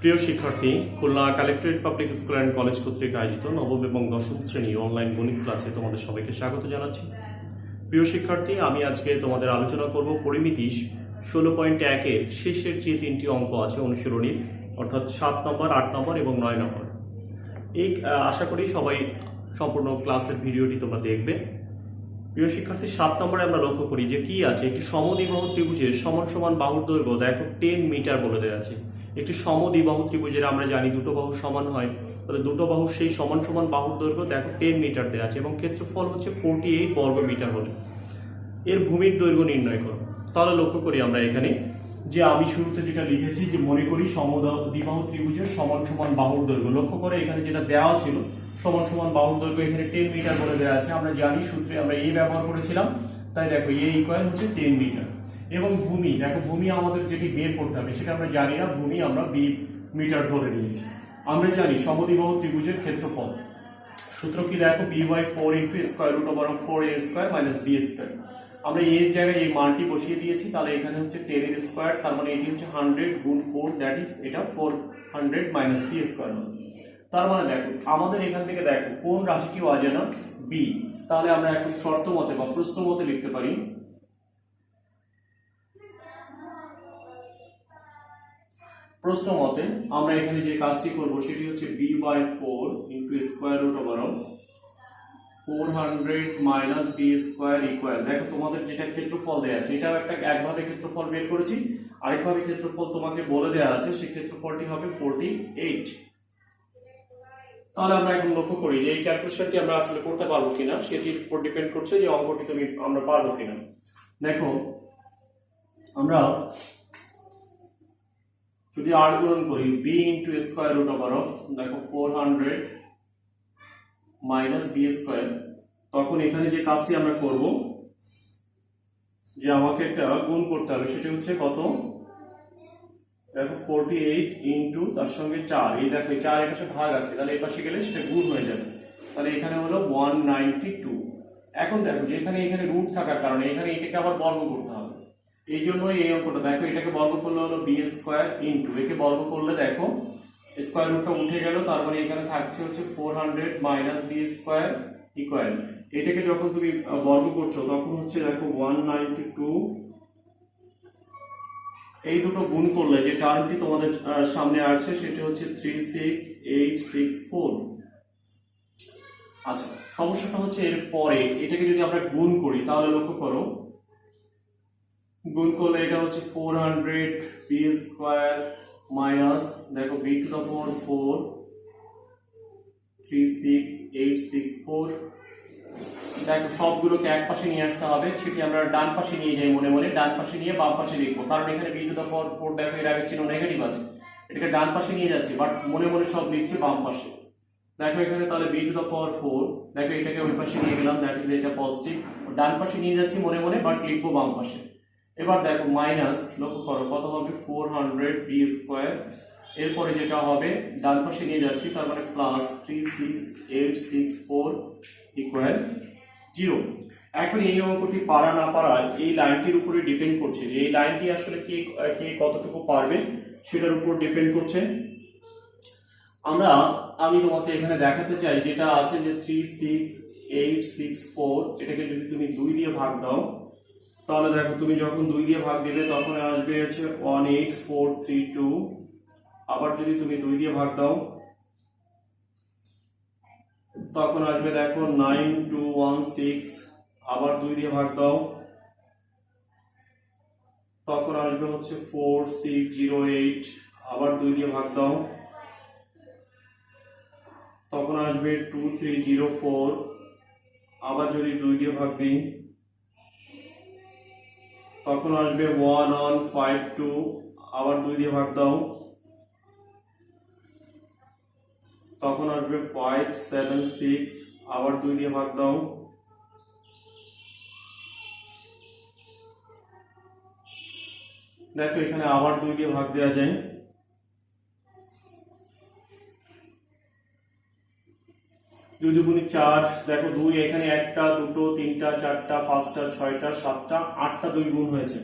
প্রিয় শিক্ষার্থী, Khulna collectorate public school and college কর্তৃক আয়োজিত নবম এবং দশম শ্রেণীর অনলাইন গণিত ক্লাসে তোমাদের সবাইকে স্বাগত জানাচ্ছি। প্রিয় শিক্ষার্থী, আমি আজকে তোমাদের আলোচনা করব পরিমিতি 16.1-এর শেষের যে তিনটি অঙ্ক আছে অনুশীলনীর, অর্থাৎ 7 নম্বর, 8 নম্বর এবং 9 নম্বর। এই আশা করি সবাই সম্পূর্ণ ক্লাসের ভিডিওটি তোমরা দেখবে। প্রিয় শিক্ষার্থী, 7 নম্বরে আমরা লক্ষ্য করি যে কি আছে, একটি সমদ্বিবাহু ত্রিভুজের সমান সমান বাহুর দৈর্ঘ্য দেখো 10 মিটার বলে দেওয়া আছে। একটি সমদ্বিবাহু ত্রিভুজের আমরা জানি দুটো বাহু সমান হয়, তাহলে দুটো বাহু সেই সমান সমান বাহুর দৈর্ঘ্য দেখো 10 মিটার দেওয়া আছে এবং ক্ষেত্রফল হচ্ছে 48 বর্গ মিটার হলে এর ভূমির দৈর্ঘ্য নির্ণয় করো। তাহলে লক্ষ্য করি আমরা এখানে যে আমি শুরুতে যেটা লিখেছি যে মনে করি সমদ্বিবাহু ত্রিভুজের সমান সমান বাহুর দৈর্ঘ্য। লক্ষ্য করে এখানে যেটা দেওয়া ছিল সমান সমান বাহুর দৈর্ঘ্য এখানে 10 মিটার বলে দেওয়া আছে। আমরা জানি সূত্রে আমরা এ ব্যবহার করেছিলাম, তাই দেখো এ ইকুয়াল হচ্ছে 10 মিটার। এবং ভূমি দেখো, ভূমি আমাদের যেটি বের করতে হবে সেটা আমরা জানি না, ভূমি আমরা বি মিটার ধরে নিয়েছি। আমরা জানি সমদ্বিবাহু ত্রিভুজের ক্ষেত্রফল সূত্র কি দেখো, b/4 * square root over 4a² - b²। আমরা এর জায়গায় এই মানটি বসিয়ে দিয়েছি, তাহলে এখানে হচ্ছে 10 এর স্কয়ার, তার মানে এটি হচ্ছে 100 গুণ 4, দ্যাট ইজ এটা 400 - b²। তার মানে দেখো আমাদের এখান থেকে দেখো কোন রাশিটি অজানা, b। তাহলে আমরা এখন শর্ত মতে বা প্রশ্ন মতে লিখতে পারি প্রশ্ন মতে আমরা এখানে যে কাজটি করব সেটি হচ্ছে b/4 * square root over 400 - b² দেখো তোমাদের যেটা ক্ষেত্রফল দেয়া আছে এটাও একভাবে ক্ষেত্রফল বের করেছি, আরেকভাবে ক্ষেত্রফল তোমাকে বলে দেয়া আছে, সেই ক্ষেত্রফলটি হবে 48। তাহলে আমরা এখন লক্ষ্য করি যে এই ক্যালকুলেশনটি আমরা আসলে করতে পারবো কিনা সেটির উপর ডিপেন্ড করছে যে অঙ্কটি আমরা পারবো কিনা। দেখো আমরা যদি r গুণন করি b * স্কয়ার রুট ওভার দেখো 400 - b², তখন এখানে যে কাজটি আমরা করব যে আমাকে একটা গুণ করতে হবে, সেটা হচ্ছে কত দেখো 48 ইনটু তার সঙ্গে 4, এই দেখো 4 এর পাশে ভাগ আছে, তাহলে এই পাশে গেলে সেটা গুণ হয়ে যাবে, তাহলে এখানে হলো 192। এখন দেখো যে এখানে রুট থাকার কারণে এখানে এটাকে আবার বর্গ করতে হবে, এই জন্য এই অঙ্কটা দেখো এটাকে বর্গ করলে হলো b² ইনটু একে বর্গ করলে দেখো স্কয়ার রুটটা উঠে গেল, তার মানে এখানে থাকছে হচ্ছে 400 - b² ইকুয়াল এটাকে যখন তুমি বর্গ করছো তখন হচ্ছে দেখো 192, এই দুটো গুণ করলে যে টার্মটি তোমাদের সামনে আসছে সেটা হচ্ছে 36864। আচ্ছা, সমস্যাটা হচ্ছে এর পরে এটাকে যদি আমরা গুণ করি তাহলে লক্ষ্য করো গুণ করলে এটা হচ্ছে 400 b² মাইনাস দেখো b⁴ 36864। দেখো সবগুলোকে এক পাশে নিয়ে আসতে হবে, সেটি আমরা ডান পাশে নিয়ে যাই, মনে মনে ডান পাশে নিয়ে বাম পাশে লিখবো, কারণ এখানে b⁴ দেখো এর আগে চিহ্ন নেগেটিভ আছে, এটাকে ডান পাশে নিয়ে যাচ্ছি বাট মনে মনে সব লিখছি বাম পাশে। দেখো এখানে তাহলে b⁴ দেখো এটাকে ওই পাশে নিয়ে গেলাম, দ্যাট ইজ এটা পজিটিভ, ডান পাশে নিয়ে যাচ্ছি মনে মনে বাট লিখবো বাম পাশে। এবার দেখো মাইনাস, লক্ষ্য করো কত হবে 400 b², এরপরে যেটা হবে ডান পাশে নিয়ে যাচ্ছি, তার মানে প্লাস 36864 ইকুয়াল 0। এখন এই অঙ্কটি পারা না পারা এই লাইনটির উপরে ডিপেন্ড করছে যে এই লাইনটি আসলে কে কতটুকু পারবে সেটার উপর ডিপেন্ড করছে। আমি তোমাকে এখানে দেখাতে চাই যেটা আছে যে 36864, এটাকে যদি তুমি 2 দিয়ে ভাগ দাও তাহলে দেখো তুমি যখন 2 দিয়ে ভাগ দিলে তখন আসবে হচ্ছে 18432, আবার যদি তুমি 2 দিয়ে ভাগ দাও তখন আসবে দেখো 9216, আবার 2 দিয়ে ভাগ দাও তখন আসবে হচ্ছে 4608, আবার 2 দিয়ে ভাগ দাও তখন আসবে 2304, আবার যদি 2 দিয়ে ভাগ দিই তখন আসবে 1152, আবার 2 দিয়ে ভাগ দাও তখন আসবে 576, আবার 2 দিয়ে ভাগ দাও দেখো এখানে আবার 2 দিয়ে ভাগ দেওয়া যায়, 2 দুগুণে 4, দেখো 2 এখানে 1টা 2টো 3টা 4টা 5টা 6টা 7টা 8টা 2 গুণ হয়েছে।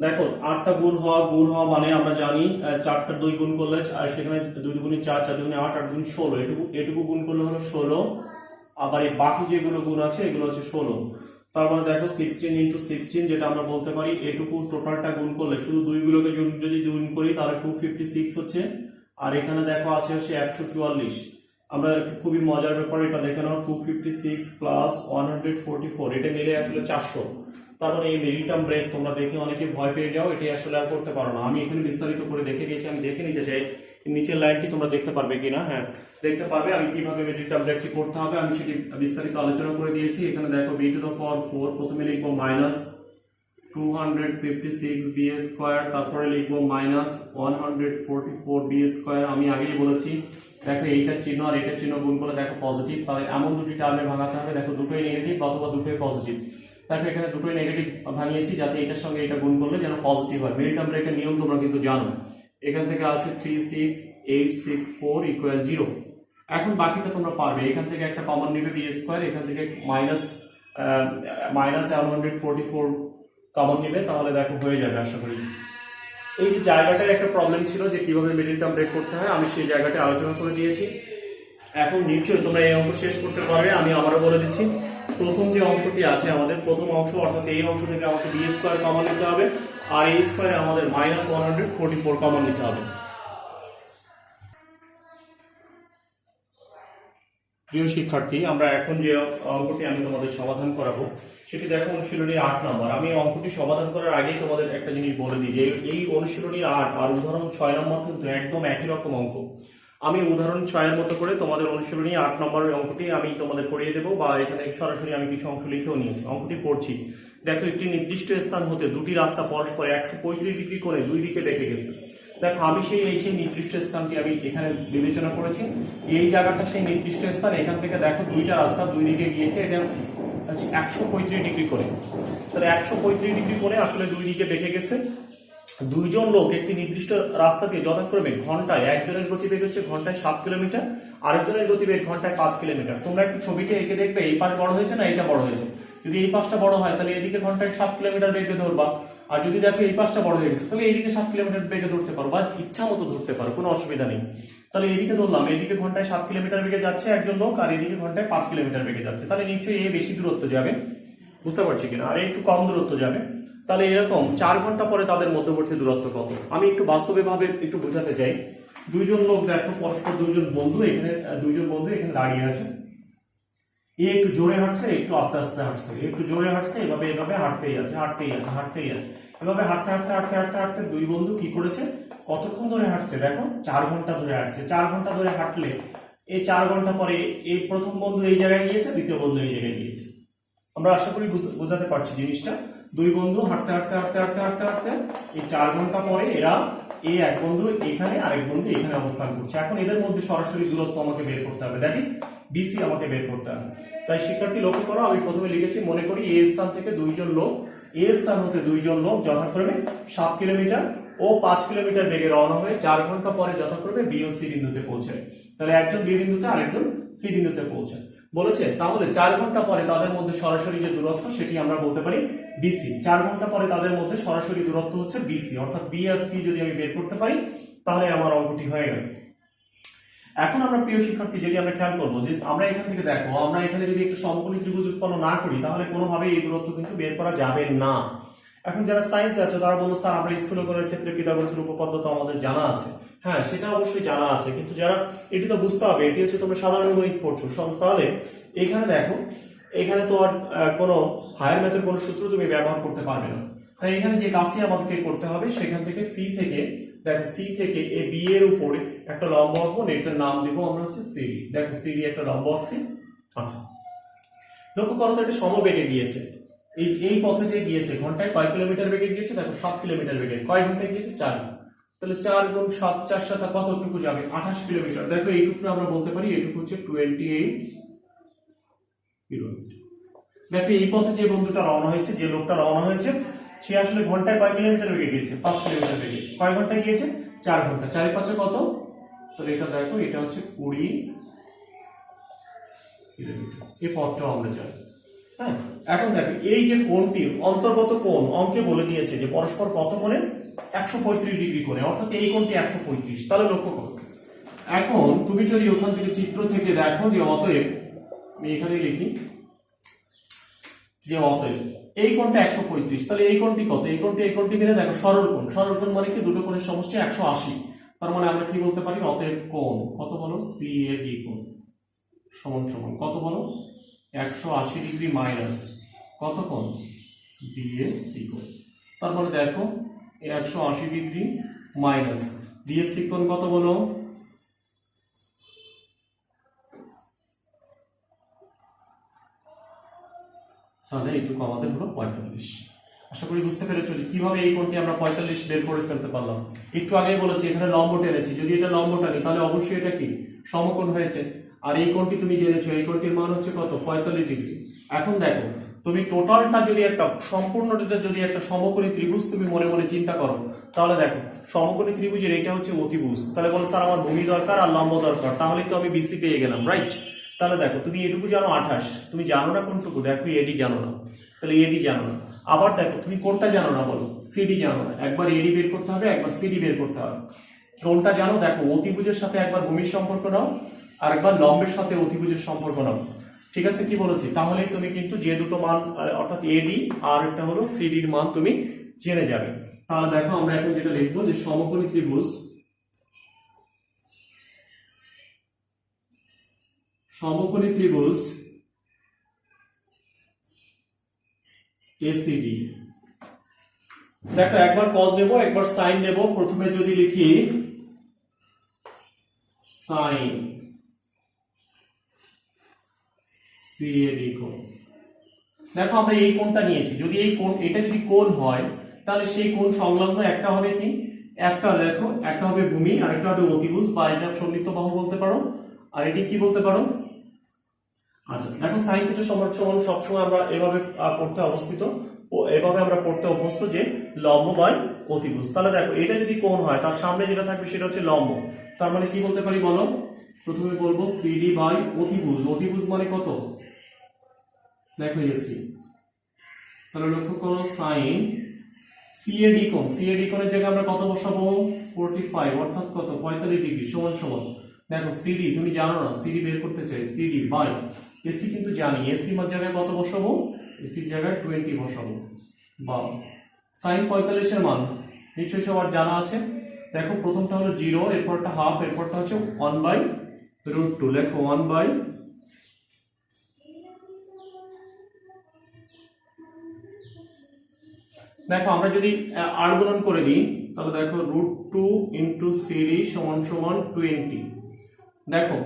দেখো 8টা গুণ হওয়া মানে আমরা জানি 4টার 2 গুণ করলে আর সেখানে 2 দুগুণে 4, 4 দুগুণে 8, 8 দুগুণে 16, এটুকু গুণ করলে হলো 16। আবার এই বাকি যেগুলো গুণ আছে এগুলো হচ্ছে 16। তার মানে দেখো 16 ইন্টু 16, যেটা আমরা বলতে পারি এটুকু টোটালটা গুণ করলে শুধু দুইগুলোকে যদি গুণ করি তাহলে 256 হচ্ছে। আর এখানে দেখো আছে হচ্ছে 144। আমরা একটু খুবই মজার ব্যাপার এটা দেখে নাও, 256 প্লাস 144, এটা মিলে আসলে 400। তার মানে এই মিডল টার্ম ব্রেক তোমরা দেখে অনেকে ভয় পেয়ে যাও, এটাই আসলে আর করতে পারো না। আমি এখানে বিস্তারিত করে দেখে দিয়েছি, আমি দেখে নিতে চাই নিচের লাইনটি তোমরা দেখতে পারবে কিনা। হ্যাঁ, দেখতে পারবে। আমি কিভাবে মিডল টার্ম ব্রেকটি করতে হবে আমি সেটি বিস্তারিত আলোচনা করে দিয়েছি। এখানে দেখো b টু দ্য পাওয়ার 4, প্রথমে লিখবো মাইনাস 256 বি স্কয়ার, তারপরে লিখবো মাইনাস 144 বি স্কয়ার। আমি আগেই বলেছি দেখো এইটার চিহ্ন আর এটার চিহ্ন গুণ করে দেখো পজিটিভ, তাহলে এমন দুটি টার্মে ভাঙাতে হবে। দেখো দুটোই নেগেটিভ অথবা দুটোই পজিটিভ। দেখো এখানে দুটোই নেগেটিভ ভাঙিয়েছি যাতে এটার সঙ্গে এটা গুণ করলে যেন পজিটিভ হয়। মিডল টার্ম ব্রেকের নিয়ম তোমরা কিন্তু জানো। এখান থেকে আছে 36864 ইকুয়াল 0। এখন বাকিটা তোমরা পারবে। এখান থেকে একটা কমন নেবে বি স্কয়ার, এখান থেকে মাইনাস 144 কমন নেবে, তাহলে দেখো হয়ে যাবে আশা করি। এই যে জায়গাটায় একটা প্রবলেম ছিল যে কিভাবে মিডল টার্ম ব্রেক করতে হয়, আমি সেই জায়গাটা আলোচনা করে দিয়েছি। এখন নিশ্চয়ই তোমরা এই অঙ্ক শেষ করতে পারবে। আমি আবারও বলে দিচ্ছি, প্রথম যে অংশটি আছে আমাদের প্রথম অংশ, অর্থাৎ এই অংশ থেকে আমাকে বি স্কয়ার কমন নিতে হবে, আর এই স্কয়ারে আমাদের মাইনাস 144 কমন নিতে হবে। প্রিয় শিক্ষার্থী, আমরা এখন যে অঙ্কটি আমি তোমাদের সমাধান করাবো সেটি দেখো অনুশীলনী 8 নম্বর। আমি অঙ্কটি সমাধান করার আগেই তোমাদের একটা জিনিস বলে দিই যে এই অনুশীলনী 8 আর উদাহরণ 6 নম্বর কিন্তু একদম একই রকম অঙ্ক। আমি উদাহরণ 6 এর মতো করে তোমাদের অনুশীলনী 8 নম্বরের অঙ্কটি আমি তোমাদের করিয়ে দেবো, বা এখানে সরাসরি আমি কিছু অংশ লিখেও নিয়েছি। অঙ্কটি পড়ছি। দেখো একটি নির্দিষ্ট স্থান হতে দুটি রাস্তা পরস্পর 135 ডিগ্রি কোণে দুই দিকে বেঁকে গেছে। দেখো আমি সেই নির্দিষ্ট স্থানটি আমি এখানে বিবেচনা করেছি। এই জায়গাটা সেই নির্দিষ্ট স্থান। এখান থেকে দেখো দুইটা রাস্তা দুই দিকে গিয়েছে, এটা 135 ডিগ্রি কোণে। তাহলে 135 ডিগ্রি কোণে আসলে দুই দিকে বেঁকে গেছে। দুইজন লোক একটি নির্দিষ্ট রাস্তা দিয়ে যথাক্রমে ঘন্টায়, একজনের গতিবেগ হচ্ছে ঘন্টায় 7 কিলোমিটার, আরেকজনের গতিবেগ ঘন্টায় 5 কিলোমিটার। তোমরা একটু ছবিটা এঁকে দেখবে এই পাশ বড় হয়েছে না এটা বড় হয়েছে। যদি এই পাশটা বড় হয় তাহলে এদিকে ঘন্টায় 7 কিলোমিটার বেগে ধরবা, আর যদি দেখো এই পাশটা বড় হয়ে গেছে তাহলে এইদিকে 7 কিলোমিটার বেগে ধরতে পারো, বা ইচ্ছা মতো ধরতে পারো, কোনো অসুবিধা নেই। তাহলে এদিকে ধরলাম, এদিকে ঘন্টায় 7 কিলোমিটার বেগে যাচ্ছে একজন লোক, আর এদিকে ঘন্টায় 5 কিলোমিটার বেগে যাচ্ছে। তাহলে নিশ্চয়ই এ বেশি দূরত্ব যাবে, বুঝতে পারছি কিনা, আর একটু কম দূরত্ব যাবে। তাহলে এরকম 4 ঘন্টা পরে তাদের মধ্যবর্তী দূরত্ব কত? আমি একটু বাস্তবে ভাবে একটু বোঝাতে চাই। দুইজন লোক দেখো পরস্পর, দুইজন বন্ধু এখানে দাঁড়িয়ে আছে। এ একটু জোরে হাঁটছে, একটু আস্তে আস্তে হাঁটছে, একটু জোরে হাঁটছে, এভাবে হাঁটতেই আছে। এভাবে হাঁটতে দুই বন্ধু কি করেছে, কতক্ষণ ধরে হাঁটছে দেখো, 4 ঘন্টা ধরে হাঁটছে। 4 ঘন্টা ধরে হাঁটলে এই 4 ঘন্টা পরে এই প্রথম বন্ধু এই জায়গায় গিয়েছে, দ্বিতীয় বন্ধু এই জায়গায় গিয়েছে। আমরা আশা করি বোঝাতে পারছি জিনিসটা। দুই বন্ধু হাঁটতে এই 4 ঘন্টা পরে এরা এই এক বন্ধু এখানে, আরেক বন্ধু এখানে অবস্থান করছে। এখন এদের মধ্যে সরাসরি দূরত্ব আমাকে বের করতে হবে, দ্যাট ইজ বিসি আমাকে বের করতে হবে। তাই শিক্ষার্থী লক্ষ্য করো, আমি প্রথমে লিখেছি, মনে করি এ স্থান থেকে দুইজন লোক, এ স্থান হতে দুইজন লোক যথাক্রমে 7 কিলোমিটার ও 5 কিলোমিটার বেগে রওনা হয়ে 4 ঘন্টা পরে যথাক্রমে বি ও সি বিন্দুতে পৌঁছায়। তাহলে একজন বি বিন্দুতে আরেকজন সি বিন্দুতে পৌঁছায় বলেছে। তাহলে 4 ঘন্টা পরে তাদের মধ্যে সরাসরি যে দূরত্ব সেটি আমরা বলতে পারি বিসি। 4 ঘন্টা পরে তাদের মধ্যে সরাসরি দূরত্ব হচ্ছে বিসি, অর্থাৎ বি আর সি যদি আমি বের করতে পারি তাহলে আমার অঙ্কটি হয়ে গেল। এখন আমরা প্রিয় শিক্ষার্থী যেটি আমরা খেয়াল করবো যে আমরা এখান থেকে দেখো, আমরা এখানে যদি একটু সমকোণী ত্রিভুজ উৎপন্ন না করি তাহলে কোনোভাবে এই দূরত্ব কিন্তু বের করা যাবে না। এখন যারা সায়েন্স আছে তারা বললো স্যার আমরা স্থূলকোণের ক্ষেত্রে পিথাগোরাসের উপপাদ্য তো আমাদের জানা আছে। হ্যাঁ, সেটা অবশ্যই জানা আছে, কিন্তু যারা এটি তো বুঝতে হবে, এটি হচ্ছে তোমরা সাধারণ গণিত পড়ছো। তাহলে এখানে দেখো, এখানে তো আর কোনো হায়ার ম্যাথের কোনো সূত্র তুমি ব্যবহার করতে পারবে না। তাই এখানে যে কাজটি আমাদেরকে করতে হবে, সেখান থেকে সি থেকে দেখো, সি থেকে এ বি এর উপরে একটা লম্ব আঁকবো, এটার নাম দিব আমরা হচ্ছে সিডি। দেখো সিডি একটা লম্ব আঁকছি। আচ্ছা, লক্ষ্য করো তো এটা সমবেগে গিয়েছে। এই পথে যে গিয়েছে ঘন্টায় কয় কিলোমিটার বেগে গিয়েছে দেখো, 7 কিলোমিটার বেগে। কয় ঘন্টায় গিয়েছে? 4। তাহলে 4 গুণ 7, 4 সাথে কতটুকু যাবে? 28 কিলোমিটার। দেখো এইটুকু আমরা বলতে পারি এটুকু হচ্ছে 28 কিলোমিটার। দেখো এই পথে যে বন্ধুটা রওনা হয়েছে, যে লোকটা রওনা হয়েছে, সে আসলে ঘন্টায় কয় কিলোমিটার বেগে গিয়েছে? 5 কিলোমিটার বেগে। কয় ঘন্টায় গিয়েছে? 4 ঘন্টা। 4 এর 5 কত? তাহলে এটা দেখো, এটা হচ্ছে 20 কিলোমিটার। এই পথটাও আমরা জানি। হ্যাঁ, এখন দেখো এই যে কোণটির অন্তর্গত কোণ অঙ্কে বলে দিয়েছে যে পরস্পর কত কোণে, 135 ডিগ্রি কোণে, অর্থাৎ এই কোণটি 135। তাহলে লক্ষ্য করো, এখন তুমি যদি ওখান থেকে চিত্র থেকে দেখো যে অতএব, আমি এখানে লিখি যে অতএব এই কোণটা 135, তাহলে এই কোণটি কত, এই কোণটি মিলে দেখো সরল কোণ। সরল কোণ মানে কি, দুটো কোণের সমষ্টি 180। তার মানে আমরা কি বলতে পারি, অতএব কোণ কত বলো, CAD কোণ সমান সমান কত বলো, 180 ডিগ্রি মাইনাস কত কোণ, BAC কোণ। তারপরে দেখো 180 ডিগ্রি মাইনাস BAC কোণ কত বলো, তাহলে এইটুকু আমাদের হলো 45। আশা করি বুঝতে পেরেছো যে কিভাবে এই কোণটি আমরা 45 বের করে ফেলতে পারলাম। একটু আগেই বলেছি এখানে লম্ব টেনেছি, যদি এটা লম্ব টানি তাহলে অবশ্যই এটা কি সমকোণ হয়েছে। আর এই কোণটি তুমি জেনেছো, এই কোণটির মান হচ্ছে কত, 45 ডিগ্রি। এখন দেখো তুমি টোটালটা যদি একটা সম্পূর্ণটা যদি একটা সমকোণী ত্রিভুজ তুমি মনে মনে চিন্তা করো, তাহলে দেখো সমকোণী ত্রিভুজের এটা হচ্ছে অতিভুজ, তাহলে বলো স্যার আমার ভূমি দরকার আর লম্ব দরকার, তাহলেই তো আমি BC পেয়ে গেলাম, রাইট। তাহলে দেখো তুমি এটুকু জানো 28, তুমি জানো না কোনটুকু, দেখো AD জানো না, তাহলে AD জানো না। আবার দেখো তুমি কোনটা জানো না বলো, CD জানো না, একবার AD বের করতে হবে, একবার CD বের করতে হবে। কোনটা জানো, দেখো অতিভুজের সাথে একবার ভূমির সম্পর্ক নাও, আর একবার লম্বের সাথে অতিভুজের সম্পর্ক নাও, ঠিক আছে, কি বলেছি, তাহলে তুমি কিন্তু যে দুটো মান অর্থাৎ AD আর একটা হলো CD এর মান তুমি জেনে যাবে। তাহলে দেখো আমরা এখন যেটা লিখবো যে সমকোণী ত্রিভুজ, সমকোণী ত্রিভুজ ACD। দেখো একবার cos নেব, একবার sin নেব। প্রথমে যদি লিখি sin CAD কোণ, দেখো আমরা এই কোণটা নিয়েছি, যদি এই কোণ, এটা যদি কোণ হয় তাহলে সেই কোণ সংলগ্ন একটা হবে কি, একটা দেখো একটা হবে ভূমি আর একটা হবে অতিভুজ, বা এটা সন্নিহিত বাহু বলতে পারো, আর এটি কি বলতে পারো। আচ্ছা দেখো সাইন থিটা সমান সমান সবসময় আমরা এভাবে পড়তে অবস্থিত, ও এভাবে আমরা পড়তে অভ্যস্ত যে লম্ব বাই অতিভুজ। তাহলে দেখো এটা যদি কোণ হয় তার সামনে যেটা থাকবে সেটা হচ্ছে লম্ব, তার মানে কি বলতে পারি বলো, প্রথমে বলবো CD বাই অতিভুজ, অতিভুজ মানে কত, দেখো AC। তাহলে লক্ষ্য করো সাইন CAD কোণ, CAD কোণের জায়গায় আমরা কত বসাবো, 45 অর্থাৎ কত, 45 ডিগ্রি সমান সমান, দেখো CD তুমি জানো না, CD বের করতে চাই, CD বাই AC কিন্তু জানি, AC এর জায়গায় কত বসাবো, AC এর জায়গায় 20 বসাবো, বা sin 45 এর মান নিশ্চয়ই সবার জানা আছে। দেখো প্রথমটা হলো 0, এরপরটা হাফ, এরপরটা হচ্ছে 1/√2, লেখো 1/, দেখো আমরা যদি আর গুণন করে দিই তাহলে দেখো √2 × CD সমান সমান 20। দেখো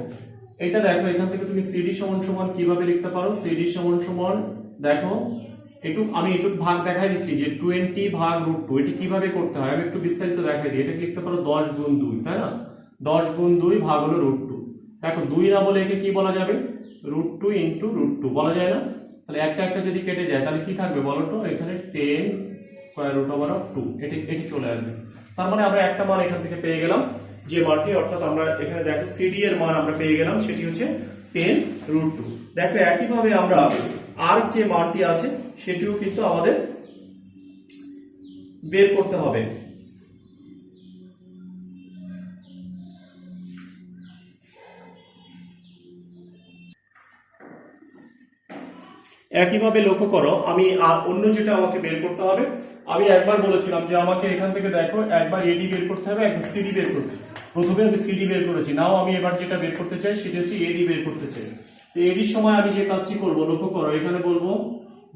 এটা দেখো এখান থেকে তুমি CD সমান সমান কিভাবে লিখতে পারো, CD সমান সমান দেখো আমি একটু ভাগ দেখাই দিচ্ছি যে 20 ভাগ √2 এটা কিভাবে করতে হয়, আমি একটু বিস্তারিত দেখাই দিই। এটা লিখতে পারো 10 গুণ 2, তাই না, 10 গুণ 2 ভাগ হলো √2। দেখো 2 না বলে একে কি বলা যাবে, √2 × √2 বলা যায় না, তাহলে একটা একটা যদি কেটে যায় তাহলে কি থাকবে বলো তো, এখানে 10 √2 এটি চলে আসবে। তার মানে আমরা একটা মান এখান থেকে পেয়ে গেলাম, যে মানটি অর্থাৎ আমরা এখানে দেখো CD এর মান আমরা পেয়ে গেলাম, সেটি হচ্ছে 10√2। দেখো একইভাবে আমরা আর যে মানটি আছে সেটিও কিন্তু আমাদের বের করতে হবে। একইভাবে লক্ষ্য করো, আমি অন্য যেটা আমাকে বের করতে হবে, আমি একবার বলেছিলাম যে আমাকে এখান থেকে দেখো একবার AD বের করতে হবে, একবার CD বের করতে হবে। প্রথমে আমি CD বের করেছি, নাও আমি এবার যেটা বের করতে চাই সেটা হচ্ছে AD বের করতে চাই। তো AD এর সময় আমি যে কাজটি করব লক্ষ্য করো, এখানে বলবো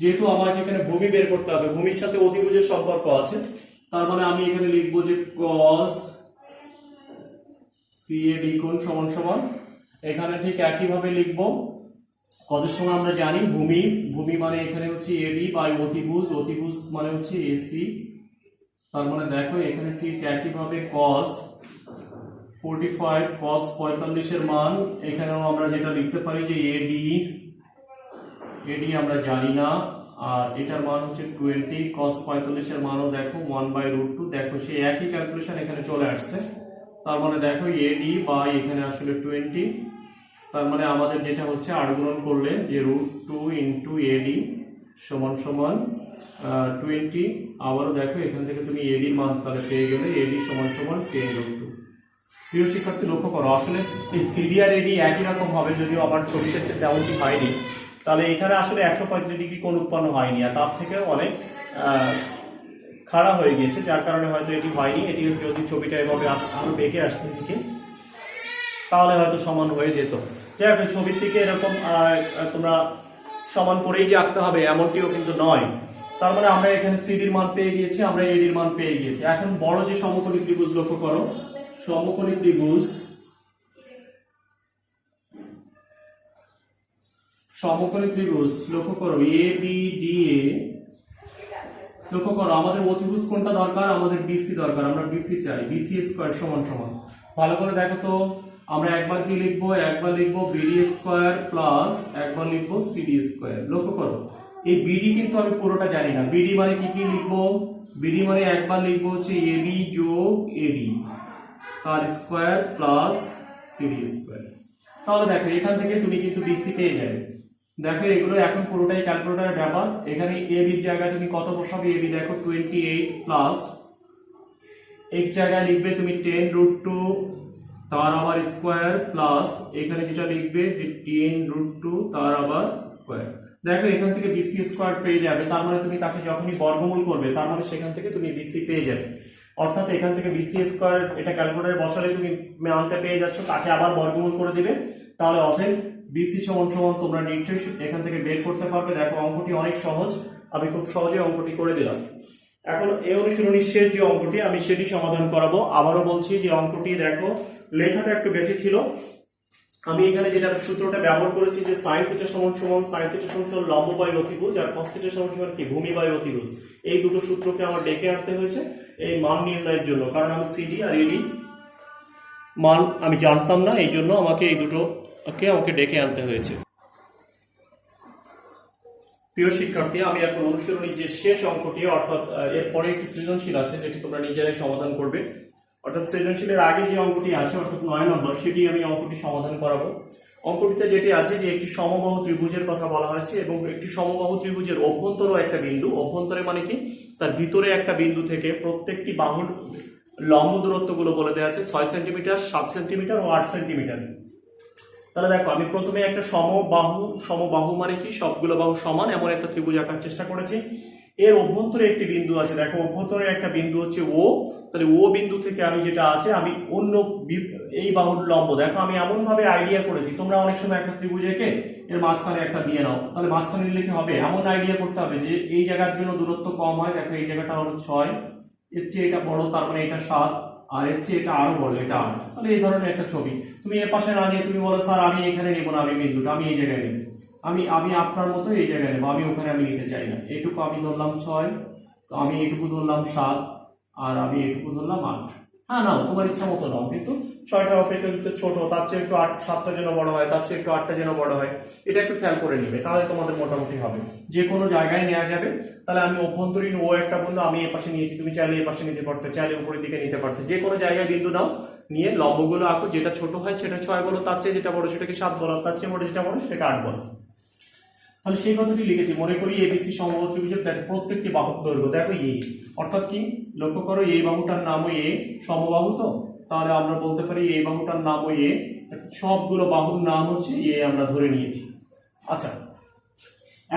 যেহেতু আমাকে এখানে ভূমি বের করতে হবে, ভূমির সাথে অতিভুজের সম্পর্ক আছে, তার মানে আমি এখানে লিখবো যে cos CAD কোণ সমান সমান, এখানে ঠিক একইভাবে লিখবো কজের সময় আমরা জানি ভূমি মানে এখানে হচ্ছে AD বাই অতিভুজ, অতিভুজ মানে হচ্ছে AC। তার মানে দেখো এখানে ঠিক একইভাবে cos 45 cos 45 এর মান, এখানেও আমরা যেটা লিখতে পারি যে AD আমরা জানি না, আর এটার মান হচ্ছে 20, cos 45 এর মানও দেখো 1/√2, দেখো সেই একই ক্যালকুলেশন এখানে চলে আসছে। তার মানে দেখো AD বাই এখানে আসলে 20 তার মানে আমাদের যেটা হচ্ছে 8 গুণন করলে যে √2 ইন্টু এডি সমান সমান 20। আবারও দেখো এখান থেকে তুমি এডির মান তাহলে পেয়ে গেলে এডি সমান সমান 10√2। প্রিয় শিক্ষার্থী লক্ষ্য করো, আসলে এই সিডি আর এডি একই রকম হবে, যদিও আমার ছবিতে তেমনটি হয়নি। তাহলে এখানে আসলে 135 ডিগ্রি কোণ উৎপন্ন হয়নি, আর তার থেকেও অনেক খাড়া হয়ে গিয়েছে, যার কারণে হয়তো এটি হয়নি। এটি যদি ছবিটা এভাবে আরো বেঁকে আসতে দিকে তাহলে হয়তো সমান হয়ে যেত। যাই হোক, ছবির থেকে এরকম তোমরা সমান করেই যে আঁকতে হবে এমনটিও কিন্তু নয়। তার মানে আমরা এখানে সিডির মান পেয়ে গিয়েছি, আমরা এডির মান পেয়ে গিয়েছি। এখন বড় যে সমকোণী ত্রিভুজ লক্ষ্য করো, সমকোণী ত্রিভুজ লক্ষ্য করো এ বি ডি এ। লক্ষ্য করো আমাদের অতিভুজ কোনটা দরকার, আমাদের বিসি দরকার, আমরা বিসি চাই। বিসি স্কয়ার সমান সমান, ভালো করে দেখো তো, আমরা একবার কি লিখবো, একবার লিখবো বিডি স্কয়ার প্লাস একবার লিখবো সিডি স্কয়ার। লক্ষ্য করো এই বিডি কিন্তু আমি পুরোটা জানি না। বিডি মানে কি কি লিখবো, বিডি মানে একবার লিখবো হচ্ছে এবি যোগ এডি তার স্কয়ার প্লাস সিডি স্কয়ার। তাহলে দেখো এখান থেকে তুমি কিন্তু বিসি পেয়ে যাবে। দেখো এগুলো এখন পুরোটাই ক্যালকুলেটরের ব্যাপার। এখানে এবির জায়গায় তুমি কত বসাবে, এবি দেখো 28 প্লাস এক জায়গায় লিখবে তুমি 10√2 তার আবার স্কয়ার প্লাস এখানে যেটা লিখবে যে 10√2 তার আবার স্কয়ার। দেখো এখান থেকে বিসি স্কয়ার পেয়ে যাবে, তার মানে তুমি তাকে যখনই বর্গমূল করবে তার মানে সেখান থেকে তুমি বিসি পেয়ে যাবে। অর্থাৎ এখান থেকে বিসি স্কয়ার এটা ক্যালকুলেটরে বসালে তুমি মানটা পেয়ে যাচ্ছ, তাকে আবার বর্গমূল করে দিবে, তাহলে অতএব বিসি সমান সমান তোমরা নিশ্চয়ই এখান থেকে বের করতে পারবে। দেখো অঙ্কটি অনেক সহজ, আমি খুব সহজে অঙ্কটি করে দিলাম। এখন এই অনুশীলনীর শেষ যে অঙ্কটি আমি সেটি সমাধান করাবো। আবারও বলছি যে অঙ্কটি দেখো লেখাটা একটু বেশি ছিল। আমি এখানে যেটা সূত্রটা ব্যবহার করেছি যে sin θ সমান সমান sin θ সমান সমান লম্ব বাই অতিভুজ আর cos θ সমান সমান কি ভূমি বাই অতিভুজ। এই দুটো সূত্রকে আমার ডেকে আনতে হয়েছে এই মান নির্ণয়ের জন্য, কারণ আমি সিডি আর এডি মান আমি জানতাম না, এই জন্য আমাকে এই দুটোকে আমাকে ডেকে আনতে হয়েছে। প্রিয় শিক্ষার্থী, আমি এখন অনুশীলনীর যে শেষ অঙ্কটি অর্থাৎ এরপরে একটি সৃজনশীল আছে যেটি তোমরা নিজেরাই সমাধান করবে। অর্থাৎ সৃজনশীলের আগে যে অঙ্কটি আছে অর্থাৎ 9 নম্বর, সেটি আমি অঙ্কটি সমাধান করাবো। অঙ্কটিতে যেটি আছে যে একটি সমবাহু ত্রিভুজের কথা বলা হয়েছে এবং একটি সমবাহু ত্রিভুজের অভ্যন্তরও একটা বিন্দু। অভ্যন্তরে মানে কি, তার ভিতরে একটা বিন্দু থেকে প্রত্যেকটি বাহুর লম্ব দূরত্বগুলো বলে দেওয়া আছে 6 সেন্টিমিটার, 7 সেন্টিমিটার ও 8 সেন্টিমিটার। তাহলে দেখো আমি প্রথমে একটা সমবাহু মানে কি সবগুলো বাহু সমান এমন একটা ত্রিভুজ আঁকার চেষ্টা করেছি। এর অভ্যন্তরে একটি বিন্দু আছে, দেখো অভ্যন্তরে একটা বিন্দু হচ্ছে ও। তাহলে ও বিন্দু থেকে আমি যেটা আছে আমি অন্য এই বাহুর লম্ব, দেখো আমি এমন ভাবে আইডিয়া করেছি, তোমরা অনেক সময় একটা ত্রিভুজ এঁকে এর মাঝখানে একটা নিয়ে নাও, তাহলে মাঝখানে নিলে কি হবে, এমন আইডিয়া করতে হবে যে এই জায়গার জন্য দূরত্ব কম হয়। দেখো এই জায়গাটা হলো 6, এর চেয়ে এটা বড়, তার মানে এটা 7, আর এর চেয়ে এটা আরো বড়, এটা 8। তাহলে এই ধরনের একটা ছবি তুমি এর পাশে না নিয়ে তুমি বলো স্যার আমি এখানে নেবো না, আমি বিন্দুটা আমি এই জায়গায় নেব, আমি আপনার মতো এই জায়গায় নেবো, আমি ওখানে আমি নিতে চাই না। এটুকু আমি ধরলাম 6, তো আমি এটুকু ধরলাম 7, আর আমি এটুকু ধরলাম 8। হ্যাঁ নাও, তোমার ইচ্ছা মতো নাও, কিন্তু 6টা অপেক্ষাকৃত ছোট, তার চেয়ে একটু 7টা যেন বড় হয়, তার চেয়ে একটু 8টা যেন বড় হয়, এটা একটু খেয়াল করে নিবে, তাহলে তোমাদের মোটামুটি হবে। যে কোনো জায়গায় নেওয়া যাবে। তাহলে আমি অভ্যন্তরীণ ও একটা বন্ধু আমি এ পাশে নিয়েছি, তুমি চাইলে এ পাশে নিতে পারতে, চাইলে উপরের দিকে নিতে পারতে, যে কোনো জায়গায় বিন্দু নাও, নিয়ে লম্বগুলো আঁকো, যেটা ছোট হয় সেটা 6 বলো, তার চেয়ে যেটা বড় সেটাকে 7 বলো, তার চেয়ে বড় যেটা বড় সেটাকে 8 বলো। তাহলে সেই কথাটি লিখেছি। মনে করি এবিসি সমবাহু ত্রিভুজের দেখো প্রত্যেকটি বাহুর দৈর্ঘ্য দেখো এ, অর্থাৎ কি লক্ষ্য করো এই বাহুটার নামও এ, সমবাহু তো, তাহলে আমরা বলতে পারি এই বাহুটার নামও এ, সবগুলো বাহুর নাম হচ্ছে এ আমরা ধরে নিয়েছি। আচ্ছা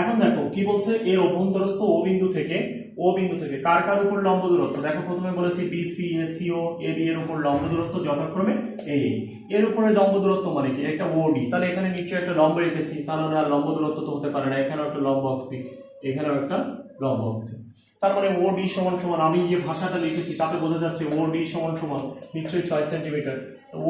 এখন দেখো কি বলছে, এর অভ্যন্তরস্থ ও বিন্দু থেকে কার কার উপর লম্ব দূরত্ব, দেখো প্রথমে বলেছি বিসি এসিও এবি এর উপর লম্ব দূরত্ব যথাক্রমে এই, এর উপরে লম্ব দূরত্ব মানে কি একটা ওডি, তাহলে এখানে নিশ্চয়ই একটা লম্ব রেখেছি, তাহলে আর লম্ব দূরত্ব তো হতে পারে না, এখানেও একটা লম্ব আঁকছি, এখানেও একটা লম্ব আঁকছি, তার মানে ওডি সমান সমান আমি যে ভাষাটা লিখেছি তাতে বোঝা যাচ্ছে ওডি সমান সমান নিশ্চয়ই 6 সেন্টিমিটার,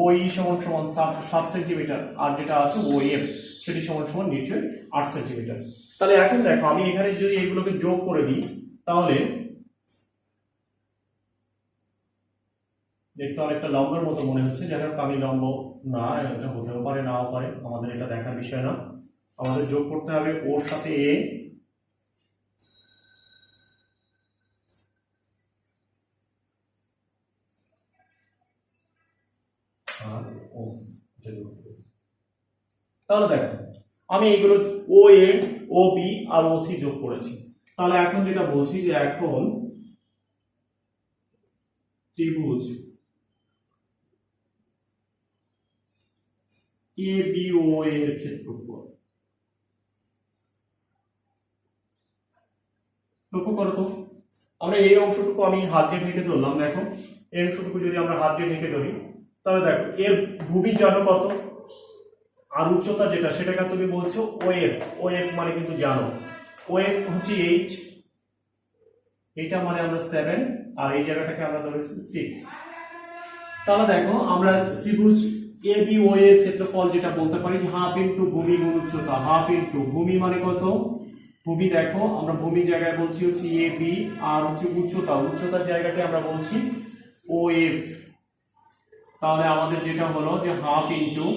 ওই সমান সমান 7 সেন্টিমিটার, আর যেটা আছে ও এফ সেটি সমান সমান নিশ্চয়ই 8 সেন্টিমিটার। তাহলে এখন দেখো আমি এখানে যদি এগুলোকে যোগ করে দিই তাহলে দেখতে অনেকটা লম্বের মতো মনে হচ্ছে, যাই হোক আমি লম্ব না, এটা হতেও পারে নাও পারে, আমাদের এটা দেখার বিষয় না। আমাদের যোগ করতে হবে ওর সাথে এ আর ও সি। তাহলে দেখো আমি এইগুলো ও এ, ও বি আর ও সি যোগ করেছি। তাহলে এখন যেটা বলছি যে এখন ত্রিভুজ এ বি ও এর ক্ষেত্রফল, লক্ষ্য করো তো আমরা এই অংশটুকু আমি হাত দিয়ে ঢেকে ধরলাম। দেখো এই অংশটুকু যদি আমরা হাত দিয়ে ঢেকে ধরি তাহলে দেখো এর ভূমি জানো কত, আর উচ্চতা যেটা সেটাকে তুমি বলছো ওএফ। ওএফ মানে কিন্তু জানো, ওএফ হচ্ছে 8, এটা মানে আমরা 7, আর এই জায়গাটাকে আমরা ধরেছি 6। তাহলে দেখো আমরা ত্রিভুজ এ বি ও এর ক্ষেত্রফল যেটা বলতে পারি যে হাফ ইনটু ভূমি গুণ উচ্চতা। হাফ ইনটু ভূমি মানে কত, ভূমি দেখো আমরা ভূমির জায়গায় বলছি হচ্ছে এ বি, আর হচ্ছে উচ্চতা, উচ্চতার জায়গাকে আমরা বলছি ও এফ। তাহলে আমাদের যেটা হলো যে হাফ ইনটু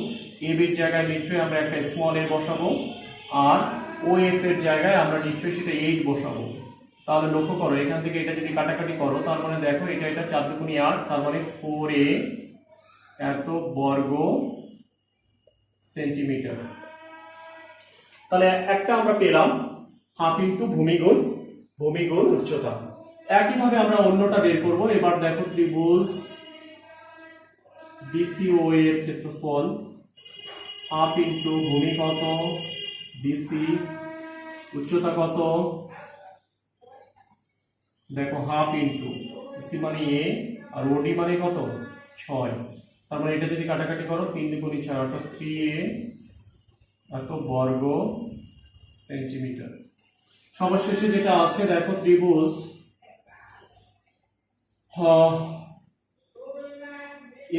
এ বির জায়গায় নিশ্চয়ই আমরা একটা স্মল এ বসাবো, আর ও এফ এর জায়গায় আমরা নিশ্চয়ই সেটা 8 বসাবো। তাহলে লক্ষ্য করো এখান থেকে এটা যদি কাটাকাটি করো তার মানে দেখো এটা 4 দুগুণী 8, তার মানে 4a এত বর্গ সেন্টিমিটার। তাহলে একটা আমরা পেলাম হাফ ইনটু ভূমি গুণ উচ্চতা। একইভাবে আমরা অন্যটা বের করব। এবার দেখো ত্রিভুজ বিসিও এর ক্ষেত্রফল হাফ ইনটু ভূমি কত, বিসি উচ্চতা কত, দেখো হাফ ইনটু বিসি মানে এ আর ওডি মানে কত 6। তার মানে এটা যদি কাটাকাটি করো 3 দুগুণী 6 অর্থাৎ 3a এত বর্গ সেন্টিমিটার। সর্বশেষে যেটা আছে দেখো ত্রিভুজ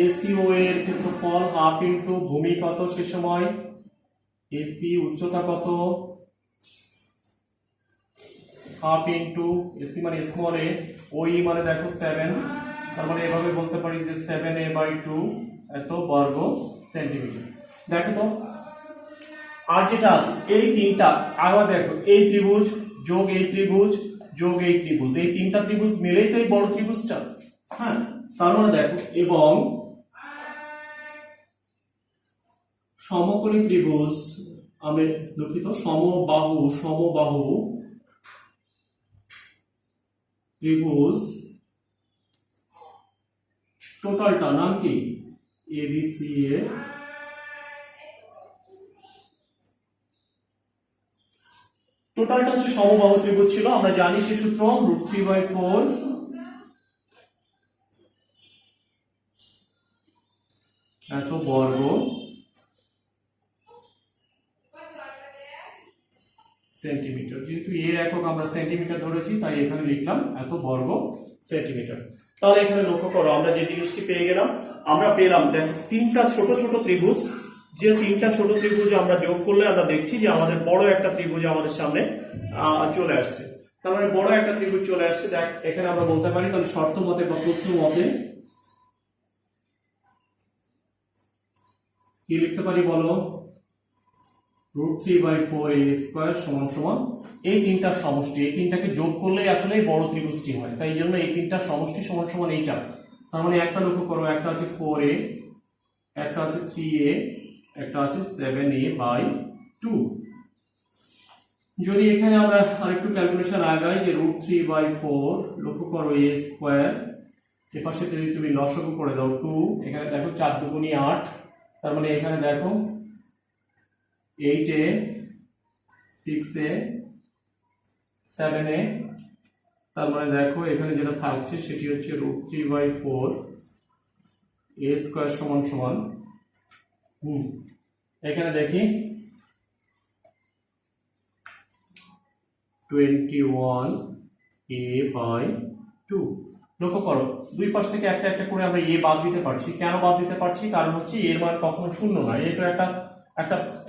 এসিও এর ক্ষেত্রফল হাফ ইনটু ভূমি কত সে সময়, এসি উচ্চতা কত, হাফ ইনটু এসি মানে স্মল এ, ওই মানে দেখো 7, তার মানে এভাবে বলতে পারি যে 7a/2 এত বর্গ সেন্টিমিটার। দেখো তো আর যেটা আছে এই তিনটা আবার দেখো এই ত্রিভুজ যোগ এই ত্রিভুজ যোগ এই ত্রিভুজ, এই তিনটা ত্রিভুজ মিলেই তো এই বড় ত্রিভুজটা। হ্যাঁ, তার মানে দেখো এবং সমকোণী ত্রিভুজ, আমি দুঃখিত সমবাহু ত্রিভুজ টোটালটা নাম কি এবিসি এর টোটালটা হচ্ছে সমবাহু ত্রিভুজ ছিল। আমরা জানি সেই সূত্র √3/4 এত বর্গ সেন্টিমিটার। যেহেতু এর একক আমরা সেন্টিমিটার ধরেছি তাই এখানে লিখলাম এত বর্গ সেন্টিমিটার। তাহলে এখানে লক্ষ্য করো আমরা যে জিনিসটি পেয়ে গেলাম, আমরা পেলাম দেখো তিনটা ছোট ছোট ত্রিভুজ, যে তিনটা ছোট ত্রিভুজ আমরা যোগ করলে আমরা দেখছি যে আমাদের বড় একটা ত্রিভুজ আমাদের সামনে চলে আসছে। তার মানে বড় একটা ত্রিভুজ চলে আসছে। দেখ এখানে আমরা বলতে পারি তাহলে শর্ত মতে বা প্রশ্ন মতে কি লিখতে পারি বলো, √3/4a² সমান এই তিনটার সমষ্টি, এই তিনটাকে যোগ করলেই আসলে বড় ত্রিভুজটি হয়। তাই জন্য এই তিনটার সমষ্টি সমান এইটা। তার মানে একটা লক্ষ্য করো, একটা আছে 4a, একটা আছে 3a, একটা আছে 7a/2। যদি এখানে আমরা আরেকটু ক্যালকুলেশন আগাই যে √3/4 লক্ষ্য করো a², এর পাশে যদি তুমি লসাগু করে দাও 2, এখানে দেখো 4 দুগুণী 8, তার মানে এখানে দেখো 8a 6a 7a, তার মানে দেখো এখানে যেটা থাকছে সেটি হচ্ছে √3/4 a² সমান এখানে দেখি 21a/2। লক্ষ্য করো দুই পাশ থেকে একটা একটা করে আমরা এ বাদ দিতে পারছি। কেন বাদ দিতে পারছি? কারণ হচ্ছে এর মান কখনো শূন্য না, এ তো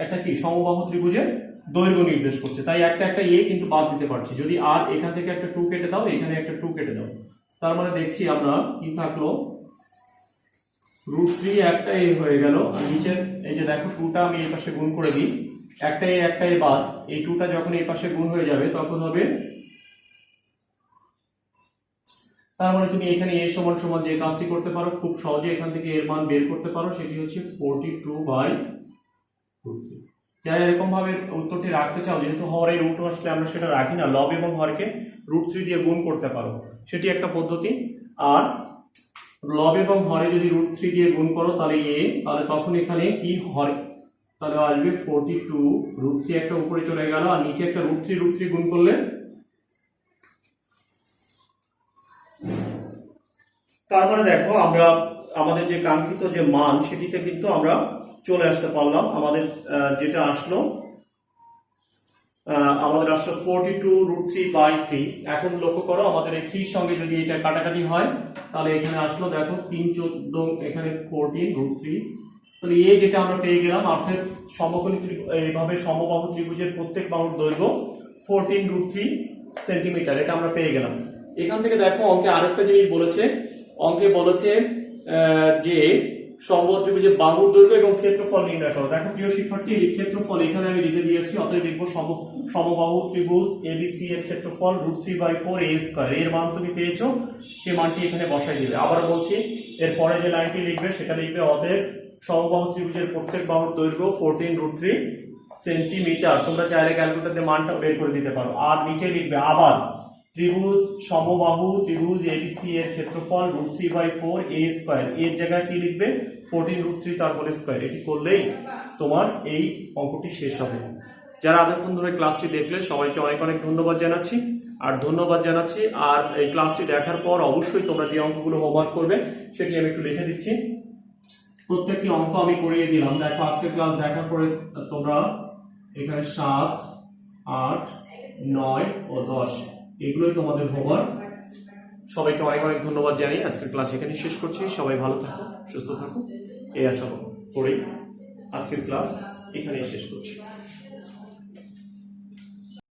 একটা কি সমবাহু ত্রিভুজের দৈর্ঘ্য নির্দেশ করছে, তাই একটা এ কিন্তু বাদ দিতে পারছি। যদি আর এখান থেকে একটা 2 কেটে দাও, এখানে একটা 2 কেটে দাও, তার মানে দেখছি আমরা কি থাকলো √3 একটা এ হয়ে গেল, আর নিচের এই যে দেখো 2টা আমি এই পাশে গুণ করে দিই, একটা এ বাদ, এই 2টা যখন এই পাশে গুণ হয়ে যাবে তখন হবে, তার মানে তুমি এখানে a সমান যে কাজটি করতে পারো খুব সহজে এখান থেকে এর মান বের করতে পারো, সেটি হচ্ছে 42/√3। যারা এরকম ভাবে উত্তরটি রাখতে চাও, যেহেতু হরের রুট আসলে আমরা সেটা রাখি না, লব এবং হরকে √3 দিয়ে গুণ করতে পারো, সেটি একটা পদ্ধতি। আর লব এবং হরে যদি √3 দিয়ে গুণ করো তাহলে তাহলে তখন এখানে কি হর, তাহলে আসবে 42, √3 একটা উপরে চলে গেল আর নিচে একটা √3 গুণ করলে, তারপরে দেখো আমরা আমাদের যে কাঙ্ক্ষিত যে মান সেটিতে কিন্তু আমরা চলে আসতে পারলাম। আমাদের যেটা আসলো, আমাদের আসলো 42√3/3। এখন লক্ষ্য করো আমাদের এই 3 সঙ্গে যদি এটা কাটাকাটি হয় তাহলে এখানে আসলো দেখো 3 14, এখানে 14√3। তাহলে যেটা আমরা পেয়ে গেলাম, অর্থাৎ সমকোণী এইভাবে সমবাহু ত্রিভুজের প্রত্যেক বাহুর দৈর্ঘ্য 14√3 সেন্টিমিটার, এটা আমরা পেয়ে গেলাম। এখান থেকে দেখো অঙ্কে আরেকটা জিনিস বলেছে, অঙ্কে বলেছে যে সমবাহু ত্রিভুজের বাহুর দৈর্ঘ্য এবং ক্ষেত্রফল নির্ণয় করো। দেখো প্রিয় শিক্ষার্থী, এই ক্ষেত্রফল এখানে আমি লিখে দিয়েছি, অতএব লিখবো সমবাহু ত্রিভুজ ABC এর ক্ষেত্রফল √3/4a²। এর মান তুমি পেয়েছো, সে মানটি এখানে বসাই দিবে। আবার বলছি, এরপরে যে লাইনটি লিখবে সেটা লিখবে অতএব সমবাহু ত্রিভুজের প্রত্যেক বাহুর দৈর্ঘ্য 14√3 সেন্টিমিটার। তোমরা চাইলে ক্যালকুলেটর দিয়ে মানটা বের করে দিতে পারো। আর নিচে লিখবে আবার ত্রিভুজ সমবাহু ত্রিভুজ ABC এর ক্ষেত্রফল √3/4a²। এর জায়গায় কি লিখবে 14√3 তার হোল স্কয়ার। এটি করলেই তোমার এই অঙ্কটি শেষ হবে। যারা এতক্ষণ ধরে ক্লাসটি দেখলে সবাইকে অনেক অনেক ধন্যবাদ জানাচ্ছি। আর এই ক্লাসটি দেখার পর অবশ্যই তোমরা যে অঙ্কগুলো হোমওয়ার্ক করবে সেটি আমি একটু লিখে দিচ্ছি। প্রত্যেকটি অঙ্ক আমি করিয়ে দিলাম। দেখো আজকের ক্লাস দেখার পরে তোমরা এখানে 7, 8, 9 ও 10 এগুলোই তোমাদের হোমওয়ার্ক। সবাইকে অনেক অনেক ধন্যবাদ জানিয়ে আজকের ক্লাস এখানে শেষ করছি। সবাই ভালো থাকো, সুস্থ থাকো, এই আশা করেই আজকের ক্লাস এখানেই শেষ করছি।